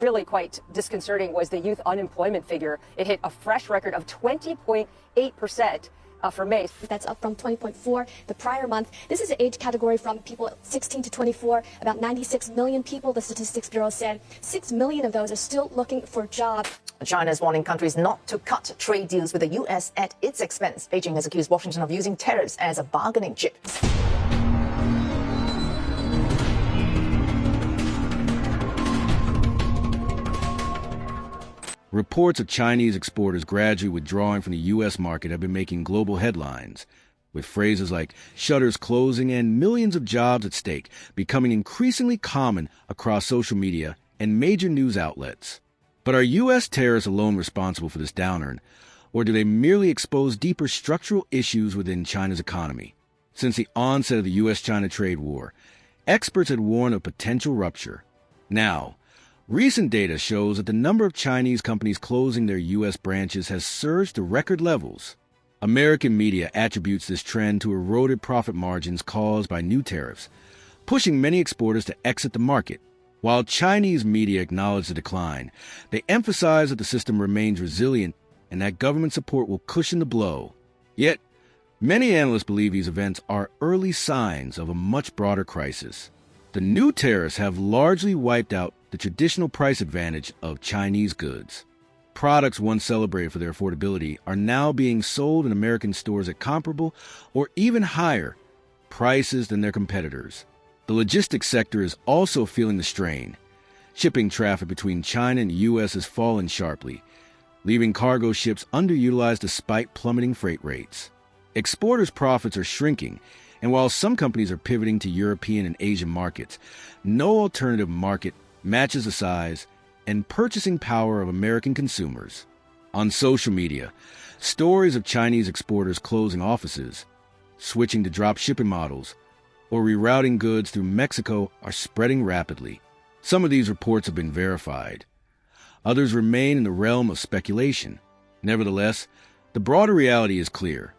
Really quite disconcerting was the youth unemployment figure. It hit a fresh record of 20.8%. For May. That's up from 20.4 the prior month. This is an age category from people 16 to 24. About 96 million people, the Statistics Bureau said. 6 million of those are still looking for jobs. China is warning countries not to cut trade deals with the U.S. at its expense. Beijing has accused Washington of using tariffs as a bargaining chip. Reports of Chinese exporters gradually withdrawing from the U.S. market have been making global headlines, with phrases like shutters closing and millions of jobs at stake becoming increasingly common across social media and major news outlets. But are U.S. tariffs alone responsible for this downturn, or do they merely expose deeper structural issues within China's economy? Since the onset of the U.S.-China trade war, experts had warned of potential rupture. Now, recent data shows that the number of Chinese companies closing their U.S. branches has surged to record levels. American media attributes this trend to eroded profit margins caused by new tariffs, pushing many exporters to exit the market. While Chinese media acknowledge the decline, they emphasize that the system remains resilient and that government support will cushion the blow. Yet, many analysts believe these events are early signs of a much broader crisis. The new tariffs have largely wiped out the traditional price advantage of Chinese goods. Products once celebrated for their affordability are now being sold in American stores at comparable or even higher prices than their competitors. The logistics sector is also feeling the strain. Shipping traffic between China and the U.S. has fallen sharply, leaving cargo ships underutilized despite plummeting freight rates. Exporters' profits are shrinking, and while some companies are pivoting to European and Asian markets, no alternative market matches the size and purchasing power of American consumers. On social media, stories of Chinese exporters closing offices, switching to drop shipping models, or rerouting goods through Mexico are spreading rapidly. Some of these reports have been verified. Others remain in the realm of speculation. Nevertheless, the broader reality is clear.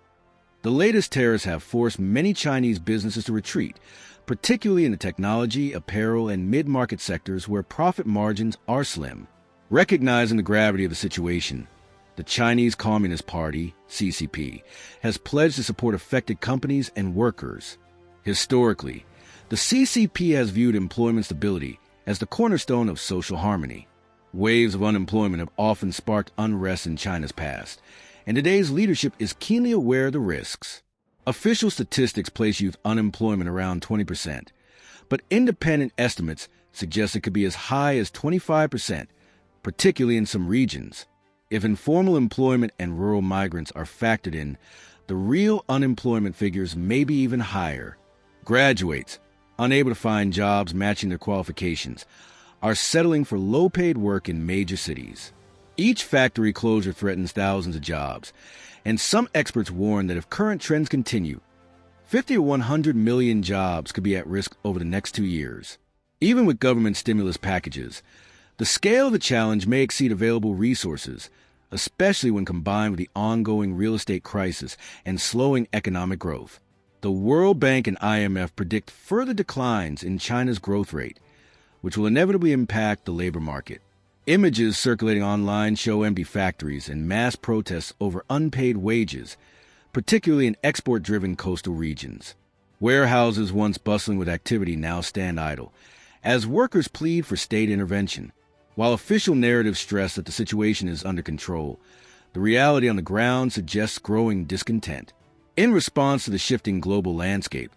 The latest tariffs have forced many Chinese businesses to retreat, particularly in the technology, apparel, and mid-market sectors where profit margins are slim. Recognizing the gravity of the situation, the Chinese Communist Party, CCP, has pledged to support affected companies and workers. Historically, the CCP has viewed employment stability as the cornerstone of social harmony. Waves of unemployment have often sparked unrest in China's past, and today's leadership is keenly aware of the risks. Official statistics place youth unemployment around 20%, but independent estimates suggest it could be as high as 25%, particularly in some regions. If informal employment and rural migrants are factored in, the real unemployment figures may be even higher. Graduates, unable to find jobs matching their qualifications, are settling for low-paid work in major cities. Each factory closure threatens thousands of jobs, and some experts warn that if current trends continue, 50 to 100 million jobs could be at risk over the next 2 years. Even with government stimulus packages, the scale of the challenge may exceed available resources, especially when combined with the ongoing real estate crisis and slowing economic growth. The World Bank and IMF predict further declines in China's growth rate, which will inevitably impact the labor market. Images circulating online show empty factories and mass protests over unpaid wages, particularly in export-driven coastal regions. Warehouses once bustling with activity now stand idle, as workers plead for state intervention. While official narratives stress that the situation is under control, the reality on the ground suggests growing discontent. In response to the shifting global landscape,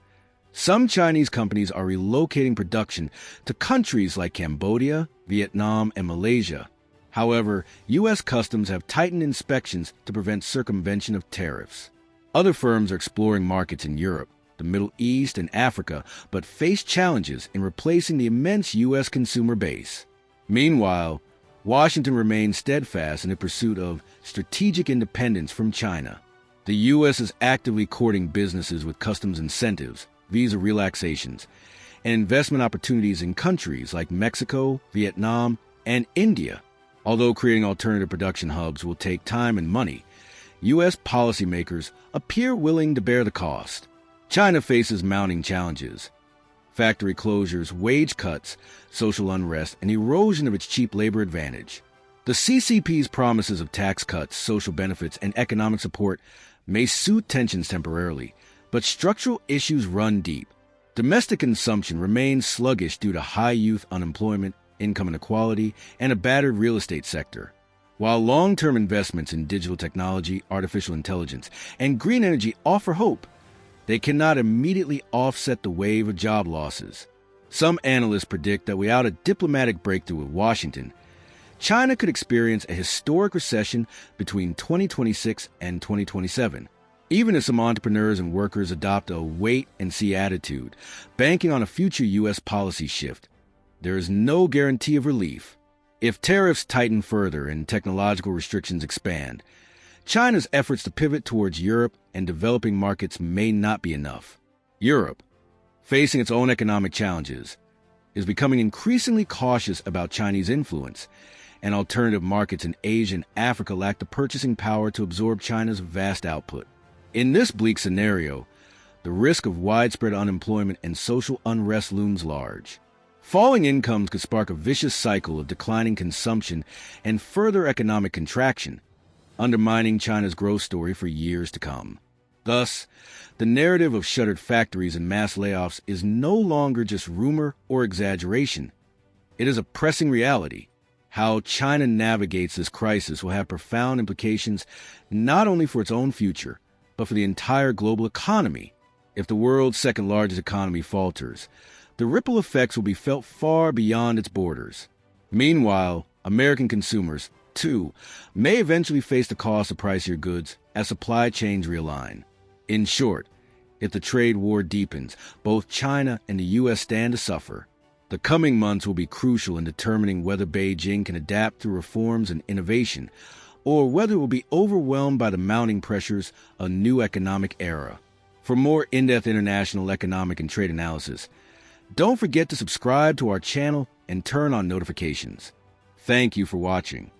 some Chinese companies are relocating production to countries like Cambodia, Vietnam, and Malaysia. However, U.S. customs have tightened inspections to prevent circumvention of tariffs. Other firms are exploring markets in Europe, the Middle East, and Africa, but face challenges in replacing the immense U.S. consumer base. Meanwhile, Washington remains steadfast in the pursuit of strategic independence from China. The U.S. is actively courting businesses with customs incentives, visa relaxations, and investment opportunities in countries like Mexico, Vietnam, and India. Although creating alternative production hubs will take time and money, U.S. policymakers appear willing to bear the cost. China faces mounting challenges. factory closures, wage cuts, social unrest, and erosion of its cheap labor advantage. The CCP's promises of tax cuts, social benefits, and economic support may soothe tensions temporarily, but structural issues run deep. Domestic consumption remains sluggish due to high youth unemployment, income inequality, and a battered real estate sector. While long-term investments in digital technology, artificial intelligence, and green energy offer hope, they cannot immediately offset the wave of job losses. Some analysts predict that without a diplomatic breakthrough with Washington, China could experience a historic recession between 2026 and 2027, even if some entrepreneurs and workers adopt a wait-and-see attitude, banking on a future U.S. policy shift. There is no guarantee of relief. If tariffs tighten further and technological restrictions expand, China's efforts to pivot towards Europe and developing markets may not be enough. Europe, facing its own economic challenges, is becoming increasingly cautious about Chinese influence, and alternative markets in Asia and Africa lack the purchasing power to absorb China's vast output. In this bleak scenario, the risk of widespread unemployment and social unrest looms large. Falling incomes could spark a vicious cycle of declining consumption and further economic contraction, undermining China's growth story for years to come. Thus, the narrative of shuttered factories and mass layoffs is no longer just rumor or exaggeration. It is a pressing reality. How China navigates this crisis will have profound implications not only for its own future, but for the entire global economy. If the world's second-largest economy falters, the ripple effects will be felt far beyond its borders. Meanwhile, American consumers, too, may eventually face the cost of pricier goods as supply chains realign. In short, if the trade war deepens, both China and the U.S. stand to suffer. The coming months will be crucial in determining whether Beijing can adapt through reforms and innovation, or whether it will be overwhelmed by the mounting pressures of a new economic era. For more in-depth international economic and trade analysis, don't forget to subscribe to our channel and turn on notifications. Thank you for watching.